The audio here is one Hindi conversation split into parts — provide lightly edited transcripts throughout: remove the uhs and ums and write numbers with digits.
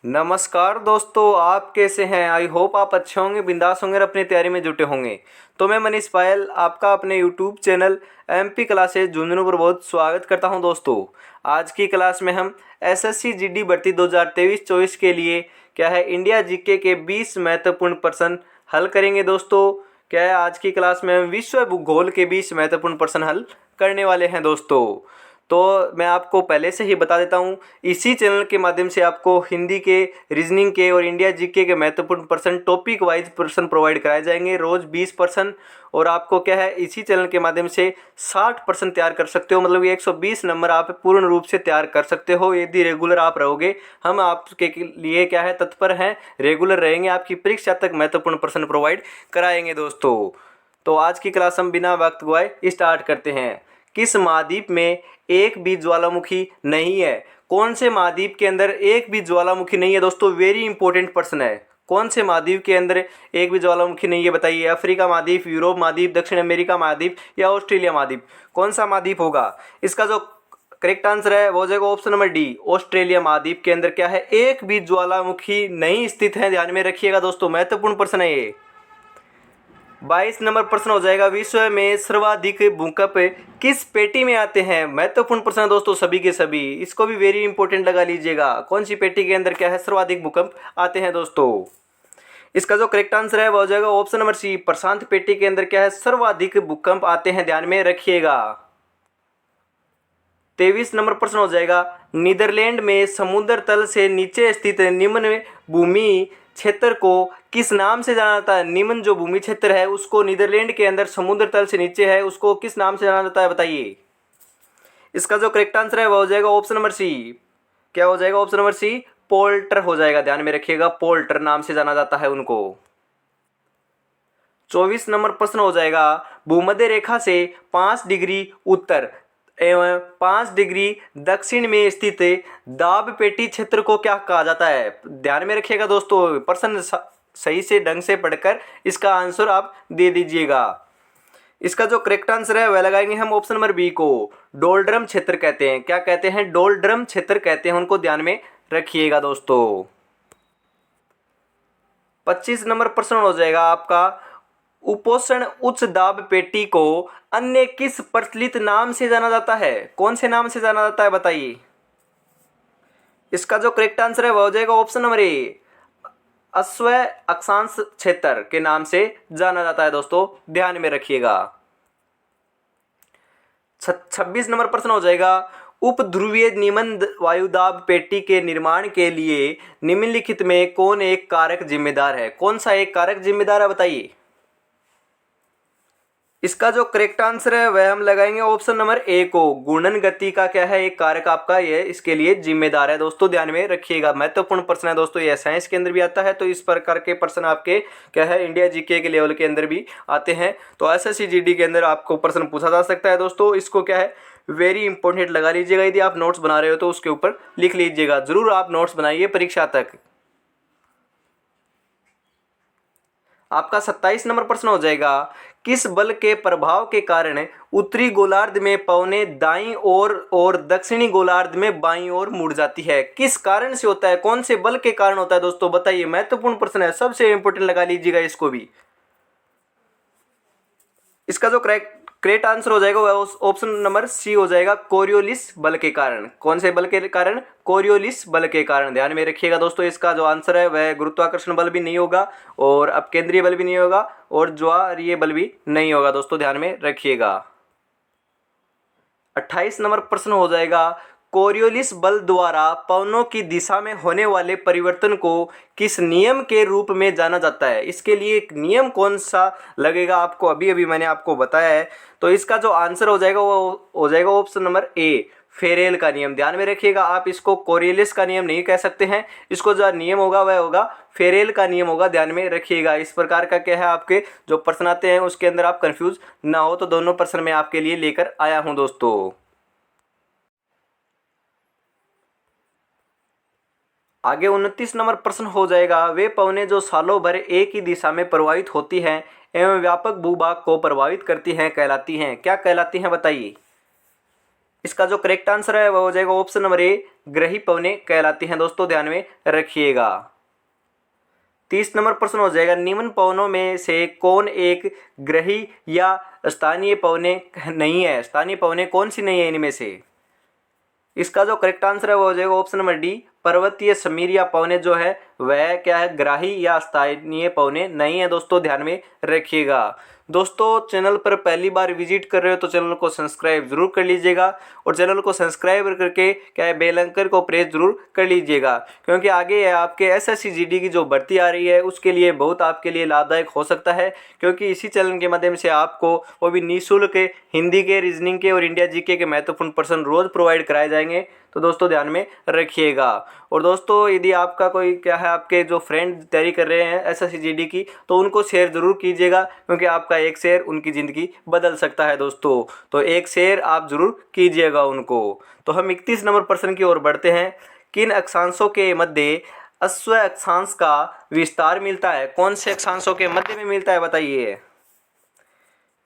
नमस्कार दोस्तों, आप कैसे हैं। आई होप आप अच्छे होंगे, बिंदास होंगे और अपनी तैयारी में जुटे होंगे। तो मैं मनीष पायल आपका अपने YouTube channel MP classes Jhunjhunu पर बहुत स्वागत करता हूं। दोस्तों, आज की क्लास में हम एसएससी जीडी भर्ती 2023-24 के लिए क्या है इंडिया जीके के 20 महत्वपूर्ण प्रश्न हल करेंगे। दोस्तों, क्या है आज की क्लास में हम विश्व भूगोल के 20 महत्वपूर्ण प्रश्न हल करने वाले हैं। दोस्तों, तो मैं आपको पहले से ही बता देता हूँ, इसी चैनल के माध्यम से आपको हिंदी के, रीजनिंग के और इंडिया जीके के महत्वपूर्ण प्रश्न टॉपिक वाइज प्रश्न प्रोवाइड कराए जाएंगे, रोज 20 प्रश्न। और आपको क्या है इसी चैनल के माध्यम से 60 प्रश्न तैयार कर सकते हो, मतलब ये 120 नंबर आप पूर्ण रूप से तैयार कर सकते हो यदि रेगुलर आप रहोगे। हम आपके लिए क्या है तत्पर हैं, रेगुलर रहेंगे, आपकी परीक्षा तक महत्वपूर्ण प्रश्न प्रोवाइड कराएंगे। दोस्तों, तो आज की क्लास हम बिना वक्त गवाए स्टार्ट करते हैं। किस महाद्वीप में एक भी ज्वालामुखी नहीं है। कौन से महाद्वीप के अंदर एक भी ज्वालामुखी नहीं है। दोस्तों, वेरी इंपॉर्टेंट प्रश्न है। कौन से महाद्वीप के अंदर एक भी ज्वालामुखी नहीं है, बताइए। अफ्रीका महाद्वीप, यूरोप महाद्वीप, दक्षिण अमेरिका महाद्वीप या ऑस्ट्रेलिया महाद्वीप, कौन सा महाद्वीप होगा। इसका जो करेक्ट आंसर है वो हो जाएगा ऑप्शन नंबर डी, ऑस्ट्रेलिया महाद्वीप के अंदर क्या है एक भी ज्वालामुखी नहीं स्थित है। ध्यान में रखिएगा दोस्तों, महत्वपूर्ण प्रश्न है ये। 22 नंबर प्रश्न हो जाएगा, विश्व में सर्वाधिक भूकंप किस पेटी में आते हैं। महत्वपूर्ण प्रश्न है दोस्तों, सभी के सभी, इसको भी वेरी इंपॉर्टेंट लगा लीजिएगा। कौन सी पेटी के अंदर क्या है सर्वाधिक भूकंप आते हैं। दोस्तों, इसका जो करेक्ट आंसर है वो हो जाएगा ऑप्शन नंबर सी, प्रशांत पेटी के अंदर क्या है सर्वाधिक भूकंप आते हैं। ध्यान में रखिएगा। 23 नंबर प्रश्न हो जाएगा, नीदरलैंड में समुद्र तल से नीचे स्थित निम्न भूमि क्षेत्र को किस नाम से जाना जाता है। निम्न जो भूमि क्षेत्र है उसको नीदरलैंड के अंदर समुद्र तल से नीचे है, उसको किस नाम से जाना जाता है, बताइए। इसका जो करेक्ट आंसर है वो हो जाएगा ऑप्शन नंबर सी। क्या हो जाएगा ऑप्शन नंबर सी, पोल्टर हो जाएगा। ध्यान में रखिएगा, पोल्टर नाम से जाना जाता है उनको। 24 नंबर प्रश्न हो जाएगा, भूमध्य रेखा से 5 डिग्री उत्तर एवं 5 डिग्री दक्षिण में स्थित दाब पेटी क्षेत्र को क्या कहा जाता है। ध्यान में रखिएगा दोस्तों, प्रश्न सही से ढंग से पढ़कर इसका आंसर आप दे दीजिएगा। इसका जो करेक्ट आंसर है वह लगाएंगे हम ऑप्शन नंबर बी को, डोलड्रम क्षेत्र कहते हैं। क्या कहते हैं, डोलड्रम क्षेत्र कहते हैं, उनको ध्यान में रखिएगा दोस्तों। 25 नंबर प्रश्न हो जाएगा आपका, उपोष्ण उच्च दाब पेटी को अन्य किस प्रचलित नाम से जाना जाता है। कौन से नाम से जाना जाता है, बताइए। इसका जो करेक्ट आंसर है वह हो जाएगा ऑप्शन नंबर ए, अश्व अक्षांश क्षेत्र के नाम से जाना जाता है। दोस्तों, ध्यान में रखिएगा। 26 नंबर प्रश्न हो जाएगा, उपध्रुवीय निम्न वायुदाब पेटी के निर्माण के लिए निम्नलिखित में कौन एक कारक जिम्मेदार है। कौन सा एक कारक जिम्मेदार है, बताइए। इसका जो करेक्ट आंसर है वह हम लगाएंगे ऑप्शन नंबर ए को, गुणन गति का क्या है एक कारक आपका ये इसके लिए जिम्मेदार है। दोस्तों, ध्यान में रखिएगा, महत्वपूर्ण प्रश्न है दोस्तों, ये साइंस के अंदर भी आता है, तो इस प्रकार के प्रश्न आपके क्या है इंडिया जीके के लेवल के अंदर भी आते हैं। तो एसएससी जीडी के अंदर आपको प्रश्न पूछा जा सकता है। दोस्तों, इसको क्या है वेरी इंपॉर्टेंट लगा लीजिएगा। यदि आप नोट्स बना रहे हो तो उसके ऊपर लिख लीजिएगा, जरूर आप नोट्स बनाइए परीक्षा तक। आपका 27 नंबर प्रश्न हो जाएगा, किस बल के प्रभाव के कारण उत्तरी गोलार्ध में पवनें दाईं ओर और दक्षिणी गोलार्ध में बाईं ओर मुड़ जाती है। किस कारण से होता है, कौन से बल के कारण होता है। दोस्तों, बताइए, महत्वपूर्ण प्रश्न है, सबसे इंपॉर्टेंट लगा लीजिएगा इसको भी। इसका जो करेक्ट आंसर हो जाएगा वह ऑप्शन नंबर सी हो जाएगा, कोरियोलिस बल के कारण। कौन से बल के कारण, कोरियोलिस बल के कारण। ध्यान में रखिएगा दोस्तों, इसका जो आंसर है वह गुरुत्वाकर्षण बल भी नहीं होगा और अपकेंद्रीय बल भी नहीं होगा और ज्वारीय बल भी नहीं होगा। दोस्तों, ध्यान में रखिएगा। 28 नंबर प्रश्न हो जाएगा, कोरियोलिस बल द्वारा पवनों की दिशा में होने वाले परिवर्तन को किस नियम के रूप में जाना जाता है। इसके लिए एक नियम कौन सा लगेगा आपको, अभी अभी मैंने आपको बताया है। तो इसका जो आंसर हो जाएगा वो हो जाएगा ऑप्शन नंबर ए, फेरेल का नियम। ध्यान में रखिएगा, आप इसको कोरियोलिस का नियम नहीं कह सकते हैं, इसको जो नियम होगा वह होगा फेरेल का नियम होगा। ध्यान में रखिएगा, इस प्रकार का क्या है आपके जो प्रश्न आते हैं उसके अंदर आप कंफ्यूज ना हो, तो दोनों प्रश्न मैं आपके लिए लेकर आया हूं। दोस्तों, आगे 29 नंबर प्रश्न हो जाएगा, वे पवनें जो सालों भर एक ही दिशा में प्रवाहित होती हैं एवं व्यापक भूभाग को प्रभावित करती हैं कहलाती हैं। क्या कहलाती हैं, बताइए। इसका जो करेक्ट आंसर है वह हो जाएगा ऑप्शन नंबर ए, ग्रही पवनें कहलाती हैं दोस्तों, ध्यान में रखिएगा। 30 नंबर प्रश्न हो जाएगा, निम्न पवनों में से कौन एक ग्रही या स्थानीय पवनें नहीं है? स्थानीय पवनें कौन सी नहीं है इनमें से? इसका जो करेक्ट आंसर है वो हो जाएगा ऑप्शन नंबर डी, पर्वतीय समीर या पवने जो है वह क्या है, ग्राही या स्थानीय पवने नहीं है दोस्तों, ध्यान में रखिएगा। दोस्तों चैनल पर पहली बार विजिट कर रहे हो तो चैनल को सब्सक्राइब जरूर कर लीजिएगा, और चैनल को सब्सक्राइब करके क्या है, बेल आइकन को प्रेस जरूर कर लीजिएगा, क्योंकि आगे आपके एसएससी जीडी की जो भर्ती आ रही है उसके लिए बहुत आपके लिए लाभदायक हो सकता है, क्योंकि इसी चैनल के माध्यम से आपको वो भी निःशुल्क हिंदी के, रीजनिंग के और इंडिया जीके के महत्वपूर्ण प्रश्न रोज प्रोवाइड कराए जाएंगे, तो दोस्तों ध्यान में रखिएगा। और दोस्तों यदि आपका कोई क्या है, आपके जो फ्रेंड तैयारी कर रहे हैं एसएससी जीडी की, तो उनको शेयर जरूर कीजिएगा, क्योंकि आपका एक शेयर उनकी ज़िंदगी बदल सकता है दोस्तों, तो एक शेयर आप जरूर कीजिएगा उनको। तो हम 31 नंबर प्रश्न की ओर बढ़ते हैं, किन अक्षांशों के मध्य अश्व अक्षांश का विस्तार मिलता है? कौन से अक्षांशों के मध्य में मिलता है बताइए?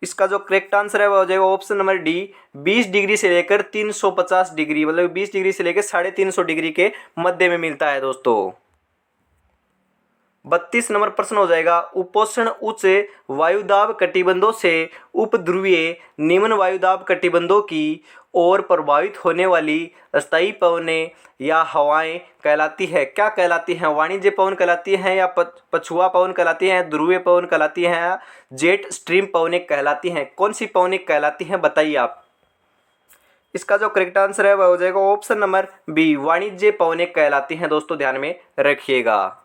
इसका जो करेक्ट आंसर है वो हो जाएगा ऑप्शन नंबर डी, 20 डिग्री से लेकर 350 डिग्री, मतलब 20 डिग्री से लेकर 350 डिग्री के मध्य में मिलता है दोस्तों। 32 नंबर प्रश्न हो जाएगा, उपोष्ण उच्च वायुदाब कटिबंधों से उपध्रुवीय निम्न वायुदाब कटिबंधों की ओर प्रभावित होने वाली स्थायी पवनें या हवाएं कहलाती है? क्या कहलाती हैं? वाणिज्य पवन कहलाती हैं, या पछुआ पवन कहलाती हैं, ध्रुवीय पवन कहलाती हैं, या जेट स्ट्रीम पवनें कहलाती हैं? कौन सी पवनें कहलाती हैं बताइए आप? इसका जो करेक्ट आंसर है वह हो जाएगा ऑप्शन नंबर बी, वाणिज्य पवनें कहलाती हैं दोस्तों, ध्यान में रखिएगा।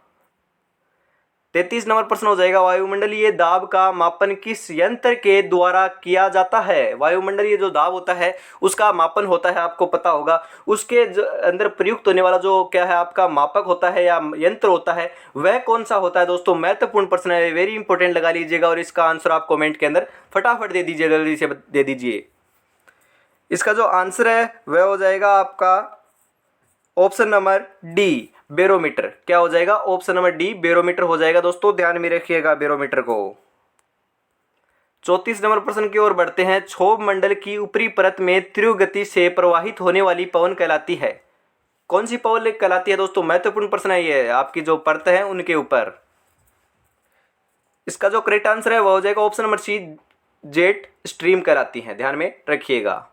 33 नंबर प्रश्न हो जाएगा, वायुमंडलीय दाब का मापन किस यंत्र के द्वारा किया जाता है? वायुमंडलीय जो दाब होता है उसका मापन होता है, आपको पता होगा, उसके अंदर प्रयुक्त होने वाला जो क्या है आपका मापक होता है या यंत्र होता है वह कौन सा होता है दोस्तों? महत्वपूर्ण प्रश्न है, वेरी इंपॉर्टेंट लगा लीजिएगा, और इसका आंसर आप कॉमेंट के अंदर फटाफट दे दीजिए, जल्दी से दे दीजिए। इसका जो आंसर है वह हो जाएगा आपका ऑप्शन नंबर डी, बैरोमीटर। क्या हो जाएगा? ऑप्शन नंबर डी, बैरोमीटर हो जाएगा दोस्तों, ध्यान में रखिएगा बैरोमीटर को। 34 नंबर प्रश्न की ओर बढ़ते हैं, क्षोभ मंडल की ऊपरी परत में तीव्र गति से प्रवाहित होने वाली पवन कहलाती है? कौन सी पवन कहलाती है दोस्तों? महत्वपूर्ण प्रश्न है ये, आपकी जो परत है उनके ऊपर। इसका जो करेक्ट आंसर है वह हो जाएगा option number C, jet stream कहलाती है, ध्यान में रखिएगा।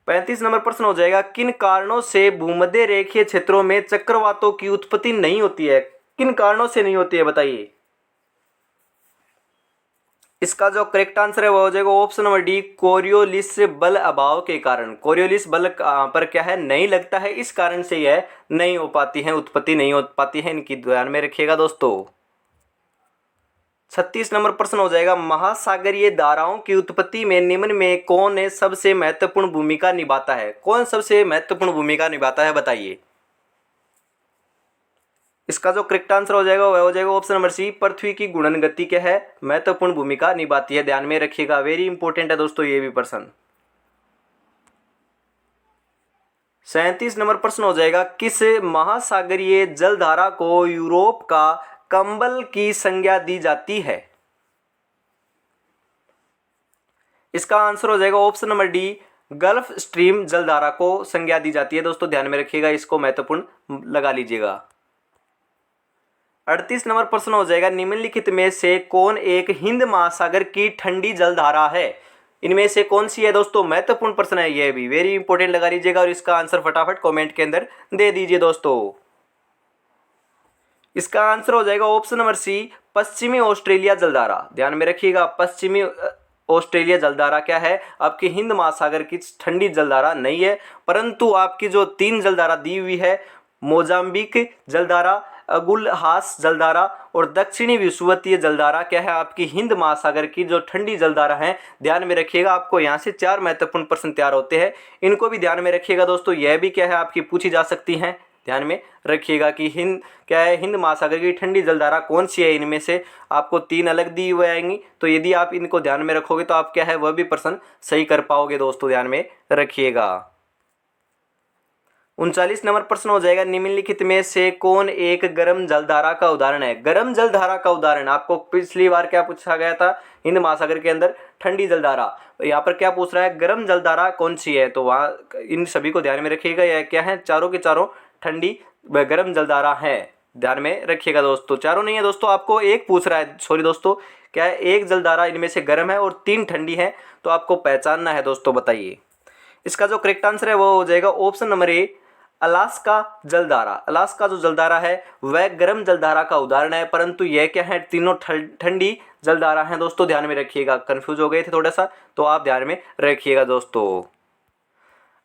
35 नंबर प्रश्न हो जाएगा, किन कारणों से भूमध्य रेखीय क्षेत्रों में चक्रवातों की उत्पत्ति नहीं होती है? किन कारणों से नहीं होती है बताइए? इसका जो करेक्ट आंसर है वो हो जाएगा ऑप्शन नंबर डी, कोरियोलिस बल अभाव के कारण। कोरियोलिस बल पर क्या है, नहीं लगता है, इस कारण से यह नहीं हो पाती है, उत्पत्ति नहीं हो पाती है, इनकी ध्यान में रखिएगा दोस्तों। 36 नंबर प्रश्न हो जाएगा, महासागरीय धाराओं की उत्पत्ति में निम्न में कौन सबसे महत्वपूर्ण भूमिका निभाता है? कौन सबसे महत्वपूर्ण भूमिका निभाता है बताइए? इसका जो करेक्ट आंसर हो जाएगा वह हो जाएगा ऑप्शन नंबर सी, पृथ्वी की गुणन गति क्या है, महत्वपूर्ण भूमिका निभाती है, ध्यान में रखिएगा, वेरी इंपॉर्टेंट है दोस्तों ये भी प्रश्न। 37 नंबर प्रश्न हो जाएगा, किस महासागरीय जलधारा को यूरोप का कंबल की संज्ञा दी जाती है? इसका आंसर हो जाएगा option number D, gulf stream जलधारा को संज्ञा दी जाती है दोस्तों, ध्यान में रखिएगा, इसको महत्वपूर्ण लगा लीजिएगा। 38 नंबर प्रश्न हो जाएगा, निम्नलिखित में से कौन एक हिंद महासागर की ठंडी जलधारा है? इनमें से कौन सी है दोस्तों? महत्वपूर्ण प्रश्न है, यह भी वेरी इंपॉर्टेंट लगा लीजिएगा, और इसका आंसर फटाफट कमेंट के अंदर दे दीजिए दोस्तों। इसका आंसर हो जाएगा ऑप्शन नंबर सी, पश्चिमी ऑस्ट्रेलिया जलधारा, ध्यान में रखिएगा, पश्चिमी ऑस्ट्रेलिया जलधारा क्या है, आपकी हिंद महासागर की ठंडी जलधारा नहीं है, परंतु आपकी जो 3 जलधारा दी हुई है, मोजाम्बिक जलधारा, अगुलहास जलधारा और दक्षिणी विषुवतीय जलधारा क्या है, आपकी हिंद महासागर की जो ठंडी जलधारा है, ध्यान में रखिएगा। आपको यहाँ से 4 महत्वपूर्ण प्रश्न तैयार होते हैं, इनको भी ध्यान में रखिएगा दोस्तों, यह भी क्या है आपकी पूछी जा सकती हैं, ध्यान में रखिएगा कि हिंद क्या है, हिंद महासागर की ठंडी जलधारा कौन सी है, इनमें से आपको 3 अलग दी हुई आएंगी, तो यदि आप इनको ध्यान में रखोगे तो आप क्या है वह भी प्रश्न सही कर पाओगे दोस्तों, ध्यान में रखिएगा। 39 नंबर प्रश्न हो जाएगा, निम्नलिखित में से कौन एक गर्म जलधारा का उदाहरण है। गर्म जलधारा का उदाहरण आपको पिछली बार क्या पूछा गया था, हिंद महासागर के अंदर ठंडी जलधारा, तो यहाँ पर क्या पूछ रहा है, गर्म जलधारा कौन सी है। तो वहाँ इन सभी को ध्यान में रखिएगा, यह क्या है, चारों के चारों ठंडी व गर्म जलधारा है, ध्यान में रखिएगा दोस्तों। चारों नहीं है दोस्तों, आपको एक पूछ रहा है, सॉरी दोस्तों, क्या है, एक जलधारा इनमें से गर्म है और 3 ठंडी है, तो आपको पहचानना है दोस्तों। बताइए, इसका जो करेक्ट आंसर है वो हो जाएगा ऑप्शन नंबर ए, अलास्का जलधारा। अलास्का जो जलधारा है वह गर्म जलधारा का उदाहरण है, परंतु यह क्या है, तीनों ठंडी जलधारा हैं दोस्तों, ध्यान में रखिएगा। कंफ्यूज हो गए थे थोड़ा सा, तो आप ध्यान में रखिएगा दोस्तों।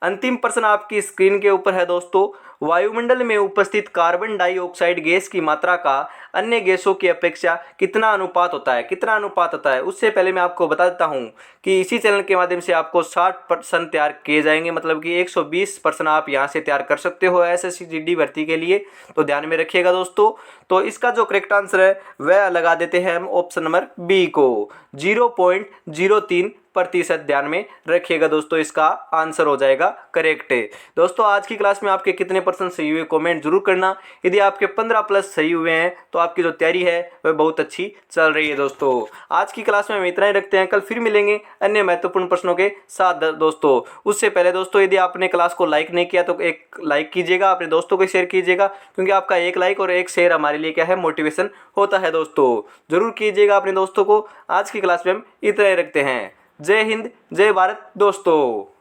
अंतिम प्रश्न आपकी स्क्रीन के ऊपर है दोस्तों, वायुमंडल में उपस्थित कार्बन डाइऑक्साइड गैस की मात्रा का अन्य गैसों की अपेक्षा कितना अनुपात होता है, कितना अनुपात होता है। उससे पहले मैं आपको बता देता हूं कि इसी चैनल के माध्यम से आपको 60 प्रश्न तैयार किए जाएंगे, मतलब कि 120 प्रश्न आप यहां से तैयार कर सकते हो एसएससी जीडी भर्ती के लिए, तो ध्यान में रखिएगा दोस्तों। तो इसका जो करेक्ट आंसर है वह लगा देते हैं हम ऑप्शन नंबर बी को, 0.03%, ध्यान में रखिएगा दोस्तों, इसका आंसर हो जाएगा करेक्ट। दोस्तों आज की क्लास में आपके कितने परसेंट सही हुए कमेंट जरूर करना। यदि आपके 15+ सही हुए हैं तो आपकी जो तैयारी है वह बहुत अच्छी चल रही है दोस्तों। आज की क्लास में हम इतना ही रखते हैं, कल फिर मिलेंगे अन्य महत्वपूर्ण प्रश्नों के साथ दोस्तों। उससे पहले दोस्तों, यदि आपने क्लास को लाइक नहीं किया तो एक लाइक कीजिएगा, अपने दोस्तों को शेयर कीजिएगा, क्योंकि आपका एक लाइक और एक शेयर हमारे लिए क्या है, मोटिवेशन होता है दोस्तों। जरूर कीजिएगा अपने दोस्तों को। आज की क्लास में हम इतना ही रखते हैं। जय हिंद, जय भारत दोस्तों।